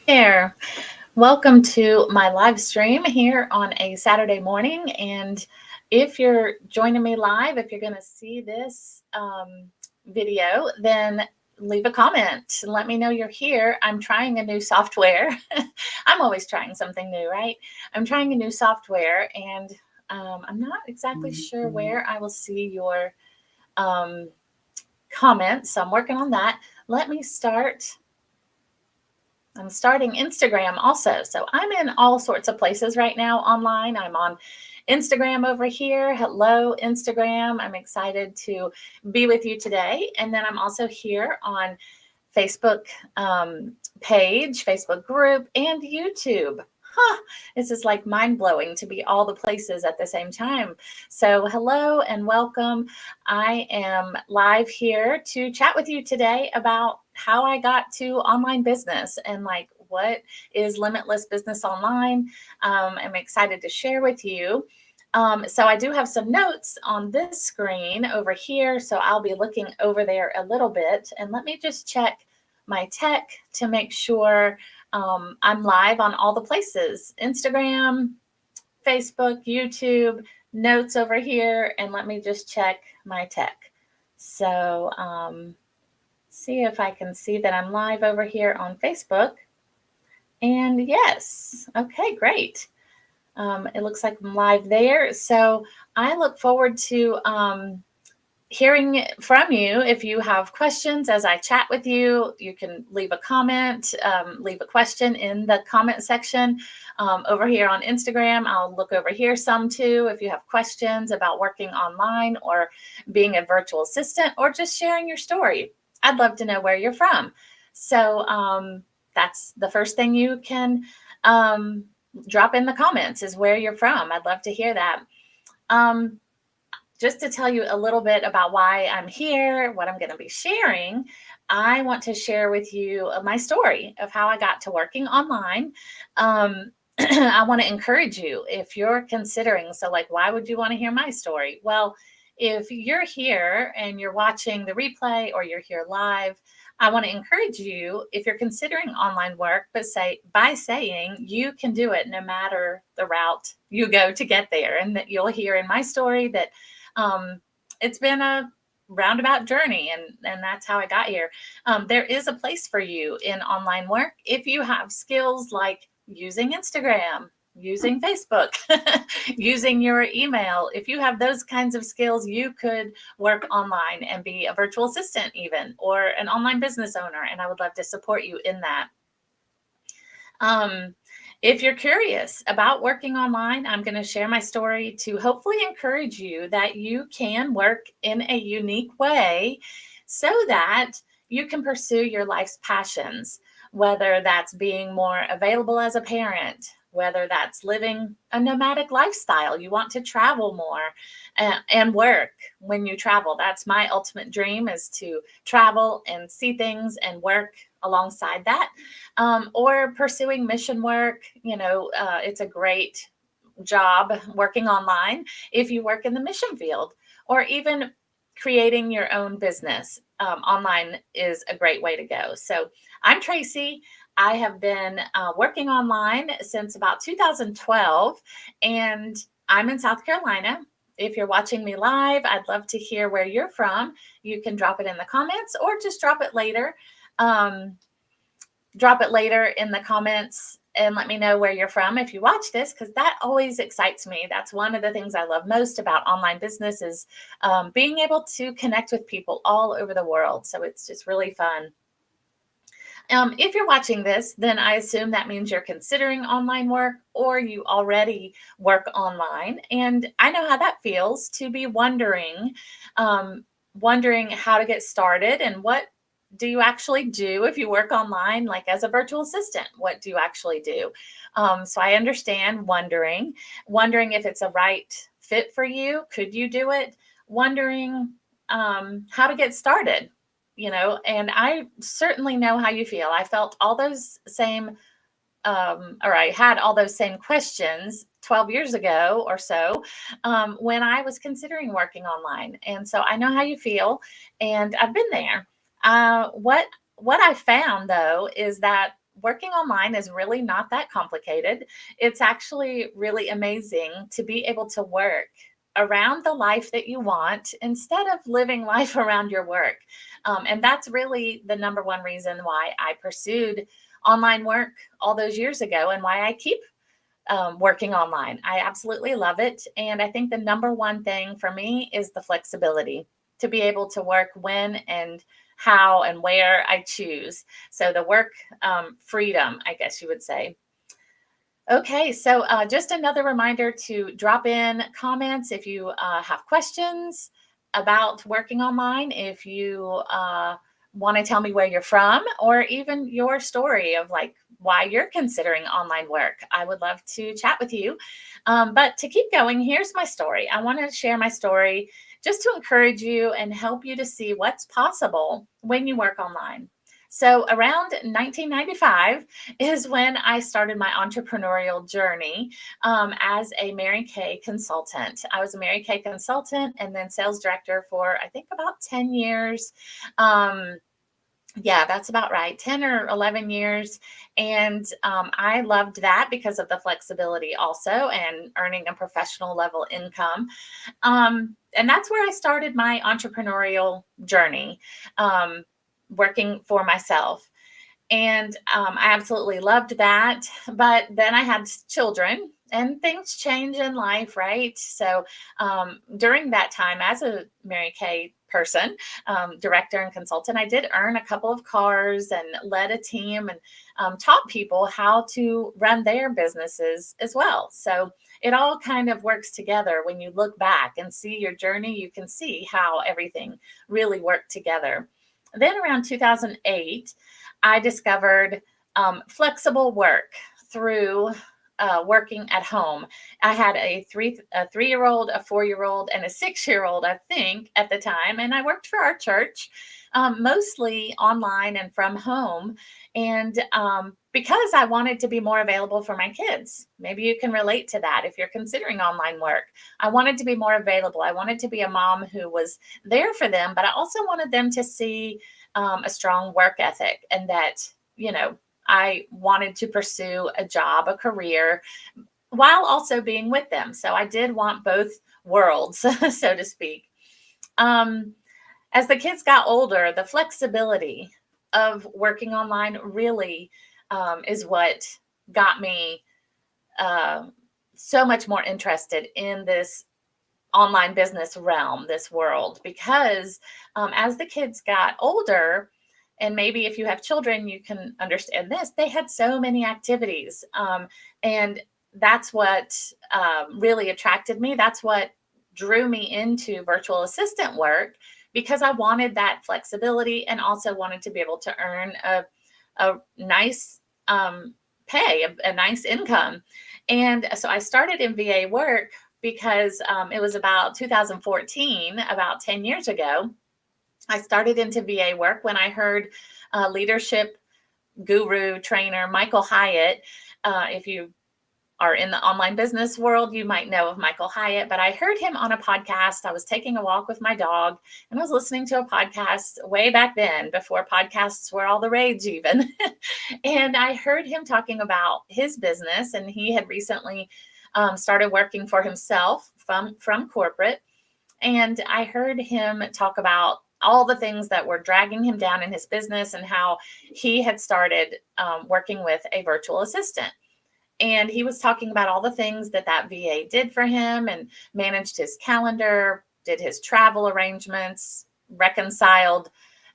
There. Welcome to my live stream here on a Saturday morning. And if you're joining me live, if you're going to see this video, then leave a comment. Let me know you're here. I'm trying a new software. I'm always trying something new, right? I'm trying a new software, and I'm not exactly sure where I will see your um, comments. So I'm working on that. Let me start. I'm starting Instagram also. So I'm in all sorts of places right now online. I'm on Instagram over here. Hello, Instagram. I'm excited to be with you today. And then I'm also here on Facebook page, Facebook group, and YouTube. Huh, this is like mind blowing to be all the places at the same time. So, hello and welcome. I am live here to chat with you today about how I got to online business and like what is limitless business online. I'm excited to share with you. So I do have some notes on this screen over here. So I'll be looking over there a little bit, and let me just check my tech to make sure I'm live on all the places: Instagram, Facebook, YouTube, notes over here, and let me just check my tech. So see if I can see that I'm live over here on Facebook. And yes, okay, great. It looks like I'm live there. So I look forward to hearing from you. If you have questions as I chat with you, you can leave a comment, leave a question in the comment section over here on Instagram. I'll look over here some too. If you have questions about working online or being a virtual assistant or just sharing your story, I'd love to know where you're from. So that's the first thing you can drop in the comments is where you're from. I'd love to hear that. Just to tell you a little bit about why I'm here, what I'm going to be sharing, I want to share with you my story of how I got to working online. I want to encourage you if you're considering, so like, why would you want to hear my story? Well, if you're here and you're watching the replay or you're here live, I want to encourage you, if you're considering online work, but by saying you can do it no matter the route you go to get there, and that you'll hear in my story that it's been a roundabout journey, and that's how I got here. There is a place for you in online work if you have skills like using Instagram, using Facebook, using your email. If you have those kinds of skills, you could work online and be a virtual assistant even, or an online business owner, and I would love to support you in that. If you're curious about working online, I'm going to share my story to hopefully encourage you that you can work in a unique way so that you can pursue your life's passions, whether that's being more available as a parent, whether that's living a nomadic lifestyle. You want to travel more and work when you travel. That's my ultimate dream, is to travel and see things and work alongside that. Or pursuing mission work. It's a great job working online if you work in the mission field, or even creating your own business. Online is a great way to go. So I'm Tracy. I have been working online since about 2012, and I'm in South Carolina. If you're watching me live, I'd love to hear where you're from. You can drop it in the comments or just drop it later. Drop it later in the comments and let me know where you're from if you watch this, because that always excites me. That's one of the things I love most about online business is being able to connect with people all over the world. So it's just really fun. If you're watching this, then I assume that means you're considering online work or you already work online. And I know how that feels to be wondering how to get started and what do you actually do if you work online, like as a virtual assistant? What do you actually do? So I understand wondering if it's a right fit for you. Could you do it? Wondering how to get started, and I certainly know how you feel. I felt all those same, or I had all those same questions 12 years ago or so when I was considering working online. And so I know how you feel, and I've been there. What I found though is that working online is really not that complicated. It's actually really amazing to be able to work around the life that you want instead of living life around your work. And that's really the number one reason why I pursued online work all those years ago and why I keep working online. I absolutely love it. And I think the number one thing for me is the flexibility to be able to work when and how and where I choose. So the work freedom, I guess you would say. Okay, so just another reminder to drop in comments if you have questions about working online, if you want to tell me where you're from, or even your story of like why you're considering online work. I would love to chat with you. But to keep going, here's my story. I want to share my story just to encourage you and help you to see what's possible when you work online. So around 1995 is when I started my entrepreneurial journey as a Mary Kay consultant. I was a Mary Kay consultant and then sales director for, I think, about 10 years. Yeah, that's about right. 10 or 11 years. And I loved that because of the flexibility also and earning a professional level income. And that's where I started my entrepreneurial journey, working for myself. And I absolutely loved that. But then I had children and things change in life, right? So during that time, as a Mary Kay person, director and consultant, I did earn a couple of cars and led a team and taught people how to run their businesses as well. So it all kind of works together. When you look back and see your journey, you can see how everything really worked together. Then around 2008, I discovered flexible work through working at home. I had a 3-year-old, a 4-year-old, and a 6-year-old, I think, at the time, and I worked for our church, mostly online and from home. And because I wanted to be more available for my kids, maybe you can relate to that if you're considering online work. I wanted to be more available. I wanted to be a mom who was there for them, but I also wanted them to see a strong work ethic and that, I wanted to pursue a job, a career, while also being with them. So I did want both worlds, so to speak. As the kids got older, the flexibility of working online really is what got me so much more interested in this online business realm, this world, because as the kids got older, and maybe if you have children, you can understand this, they had so many activities. And that's what really attracted me. That's what drew me into virtual assistant work, because I wanted that flexibility and also wanted to be able to earn a nice pay, a nice income. And so I started in VA work because it was about 2014, about 10 years ago. I started into VA work when I heard leadership guru trainer Michael Hyatt. If you are in the online business world, you might know of Michael Hyatt, but I heard him on a podcast. I was taking a walk with my dog and I was listening to a podcast way back then, before podcasts were all the rage even. And I heard him talking about his business, and he had recently started working for himself from corporate. And I heard him talk about all the things that were dragging him down in his business and how he had started working with a virtual assistant. And he was talking about all the things that VA did for him and managed his calendar, did his travel arrangements, reconciled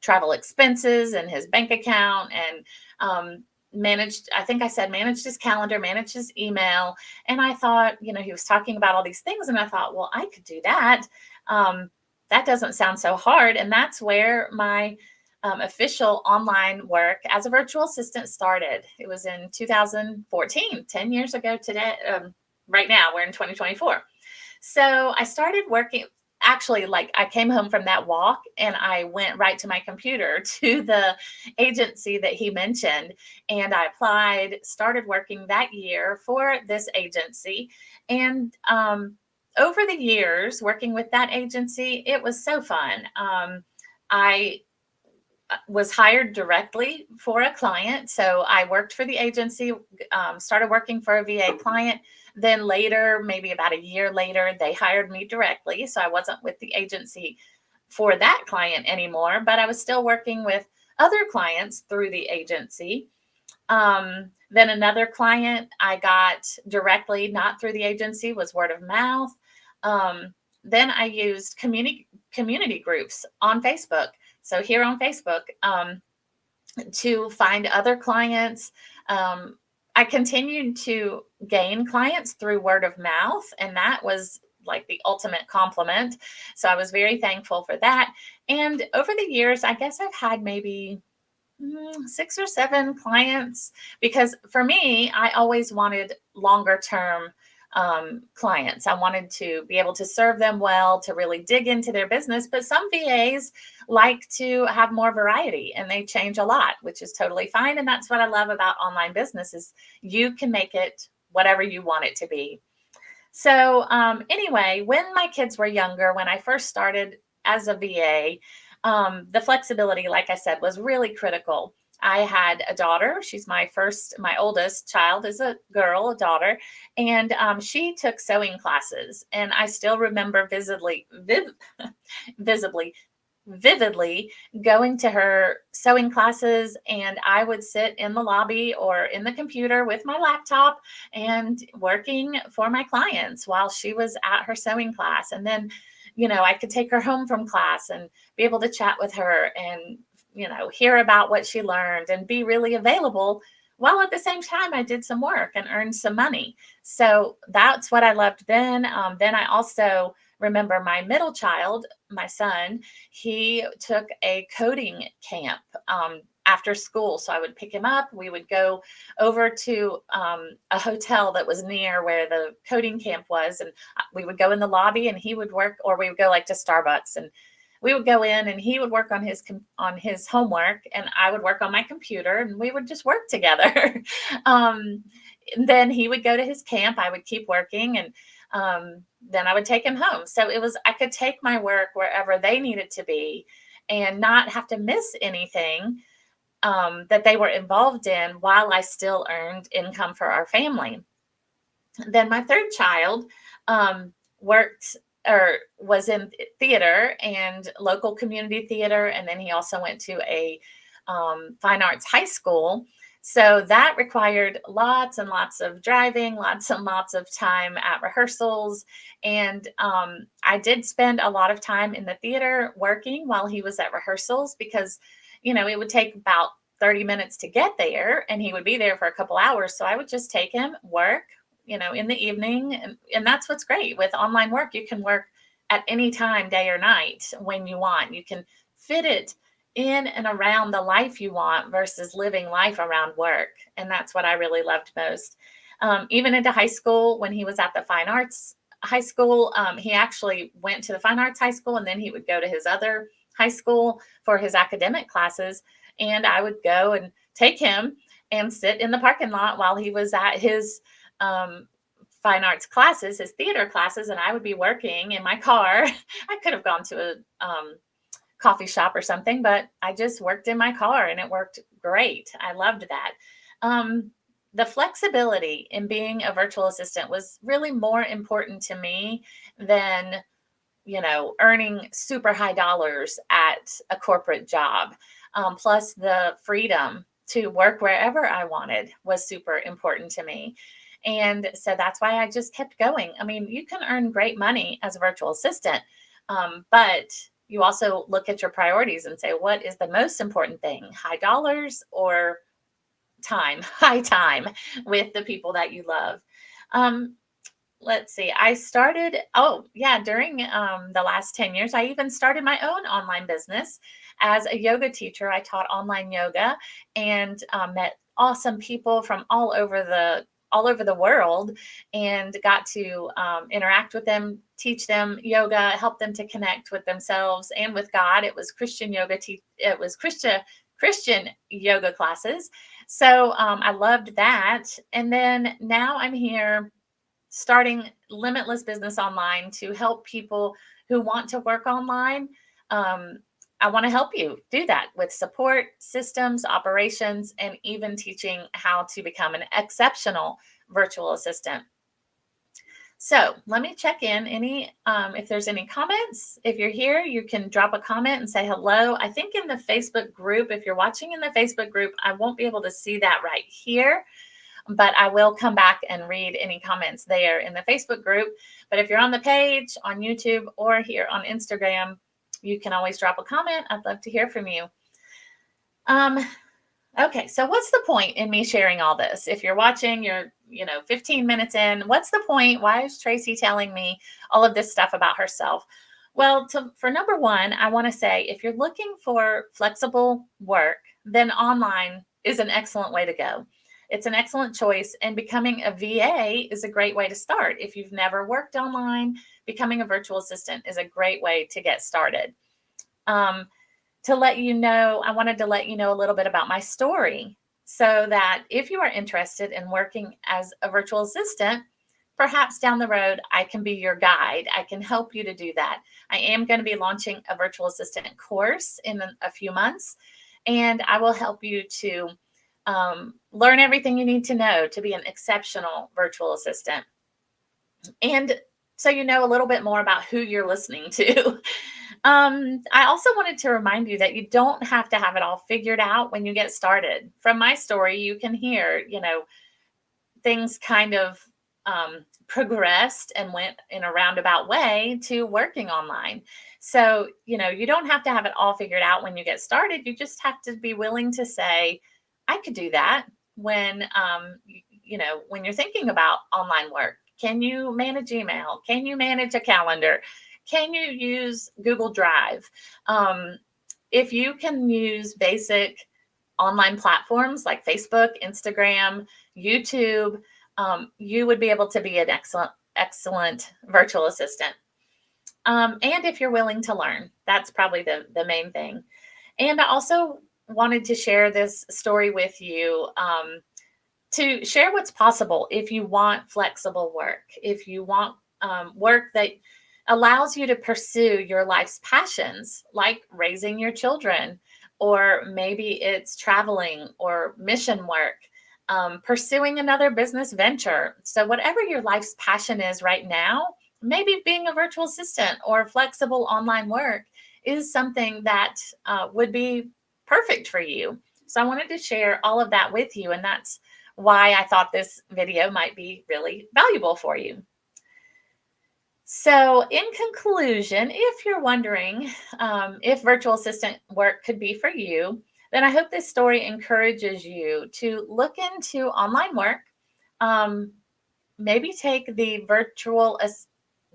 travel expenses in his bank account, and managed, I think I said managed his calendar, managed his email. And I thought, he was talking about all these things. And I thought, well, I could do that. That doesn't sound so hard. And that's where my official online work as a virtual assistant started. It was in 2014, 10 years ago today. Right now, we're in 2024. So I started working. Actually, like, I came home from that walk and I went right to my computer to the agency that he mentioned. And I applied, started working that year for this agency. And over the years working with that agency, it was so fun. I was hired directly for a client. So I worked for the agency, started working for a VA client. Then later, maybe about a year later, they hired me directly. So I wasn't with the agency for that client anymore, but I was still working with other clients through the agency. Then another client I got directly, not through the agency, was word of mouth. Then I used community groups on Facebook. So here on Facebook, to find other clients. I continued to gain clients through word of mouth, and that was like the ultimate compliment. So I was very thankful for that. And over the years, I guess I've had maybe 6 or 7 clients, because for me, I always wanted longer term clients. I wanted to be able to serve them well, to really dig into their business. But some VAs like to have more variety, and they change a lot, which is totally fine. And that's what I love about online business is you can make it whatever you want it to be. So anyway, when my kids were younger, when I first started as a VA, the flexibility, like I said, was really critical. I had a daughter. She's my oldest child is a girl, a daughter, and she took sewing classes. And I still remember visibly, vividly going to her sewing classes, and I would sit in the lobby or in the computer with my laptop and working for my clients while she was at her sewing class. And then, I could take her home from class and be able to chat with her and, hear about what she learned and be really available while at the same time I did some work and earned some money. So that's what I loved then. Then I also remember my middle child, my son, he took a coding camp after school. So I would pick him up. We would go over to a hotel that was near where the coding camp was. And we would go in the lobby and he would work, or we would go like to Starbucks, and we would go in and he would work on his homework and I would work on my computer, and we would just work together. um, then he would go to his camp. I would keep working, and then I would take him home. So I could take my work wherever they needed to be and not have to miss anything that they were involved in while I still earned income for our family. Then my third child worked or was in theater and local community theater. And then he also went to a fine arts high school. So that required lots and lots of driving, lots and lots of time at rehearsals. And I did spend a lot of time in the theater working while he was at rehearsals, because, it would take about 30 minutes to get there and he would be there for a couple hours. So I would just take him, work, in the evening. And that's what's great with online work. You can work at any time, day or night, when you want. You can fit it in and around the life you want versus living life around work. And that's what I really loved most. Even into high school, when he was at the fine arts high school, he actually went to the fine arts high school, and then he would go to his other high school for his academic classes. And I would go and take him and sit in the parking lot while he was at his fine arts classes, his theater classes, and I would be working in my car. I could have gone to a coffee shop or something, but I just worked in my car and it worked great. I loved that. The flexibility in being a virtual assistant was really more important to me than, earning super high dollars at a corporate job. Plus the freedom to work wherever I wanted was super important to me. And so that's why I just kept going. I mean, you can earn great money as a virtual assistant, but you also look at your priorities and say, what is the most important thing? High dollars or time, high time with the people that you love. Let's see. During the last 10 years, I even started my own online business as a yoga teacher. I taught online yoga and met awesome people from all over the world, and got to interact with them, teach them yoga, help them to connect with themselves and with God. It was Christian yoga. It was Christian yoga classes. So I loved that. And then now I'm here starting Limitless Business Online to help people who want to work online I want to help you do that with support, systems, operations, and even teaching how to become an exceptional virtual assistant. So let me check in if there's any comments. If you're here, you can drop a comment and say hello. I think in the Facebook group, if you're watching in the Facebook group, I won't be able to see that right here, but I will come back and read any comments there in the Facebook group. But if you're on the page on YouTube or here on Instagram, you can always drop a comment. I'd love to hear from you. Okay, so what's the point in me sharing all this? If you're watching, you're 15 minutes in, what's the point? Why is Tracy telling me all of this stuff about herself? Well, for number one, I want to say if you're looking for flexible work, then online is an excellent way to go. It's an excellent choice, and becoming a VA is a great way to start. If you've never worked online, becoming a virtual assistant is a great way to get started. To let you know, I wanted to let you know a little bit about my story so that if you are interested in working as a virtual assistant, perhaps down the road, I can be your guide. I can help you to do that. I am going to be launching a virtual assistant course in a few months, and I will help you to learn everything you need to know to be an exceptional virtual assistant. And so you know a little bit more about who you're listening to. I also wanted to remind you that you don't have to have it all figured out when you get started. From my story, you can hear, things kind of progressed and went in a roundabout way to working online. So, you don't have to have it all figured out when you get started. You just have to be willing to say, I could do that when you're thinking about online work. Can you manage email? Can you manage a calendar? Can you use Google Drive? If you can use basic online platforms like Facebook, Instagram, YouTube, you would be able to be an excellent virtual assistant. And if you're willing to learn, that's probably the main thing. And I also wanted to share this story with you to share what's possible if you want flexible work, if you want work that allows you to pursue your life's passions, like raising your children, or maybe it's traveling or mission work, pursuing another business venture. So whatever your life's passion is right now, maybe being a virtual assistant or flexible online work is something that would be perfect for you. So I wanted to share all of that with you, and that's why I thought this video might be really valuable for you. So in conclusion, if you're wondering if virtual assistant work could be for you, then I hope this story encourages you to look into online work. Maybe take the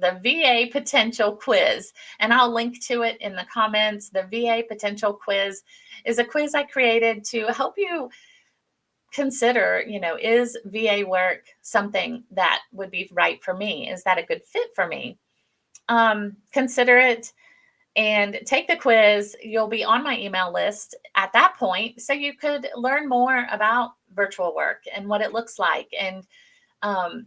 VA potential quiz, and I'll link to it in the comments. The VA potential quiz is a quiz I created to help you consider, is VA work something that would be right for me? Is that a good fit for me? Consider it and take the quiz. You'll be on my email list at that point, so you could learn more about virtual work and what it looks like, and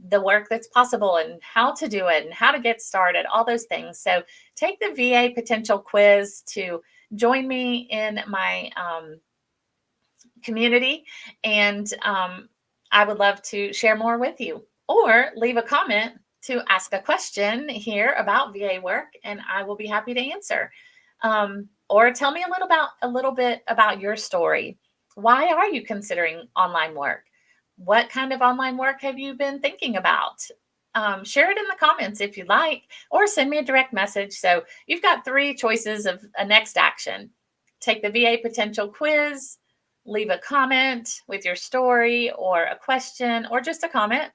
the work that's possible, and how to do it, and how to get started, all those things. So take the VA potential quiz to join me in my community, and I would love to share more with you, or leave a comment to ask a question here about VA work, and I will be happy to answer. Or tell me a little bit about your story. Why are you considering online work? What kind of online work have you been thinking about? Share it in the comments if you'd like, or send me a direct message. So you've got 3 choices of a next action. Take the VA potential quiz, leave a comment with your story or a question or just a comment,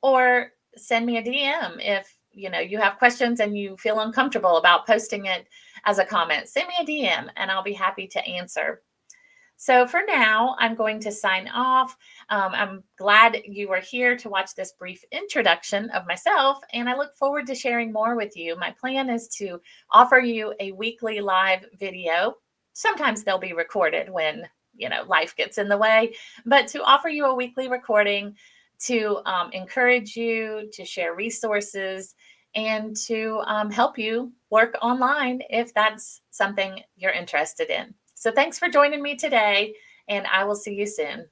or send me a DM if you have questions and you feel uncomfortable about posting it as a comment. Send me a DM and I'll be happy to answer. So for now, I'm going to sign off. I'm glad you are here to watch this brief introduction of myself, and I look forward to sharing more with you. My plan is to offer you a weekly live video. Sometimes they'll be recorded when life gets in the way, but to offer you a weekly recording to encourage you to share resources and to help you work online if that's something you're interested in. So thanks for joining me today, and I will see you soon.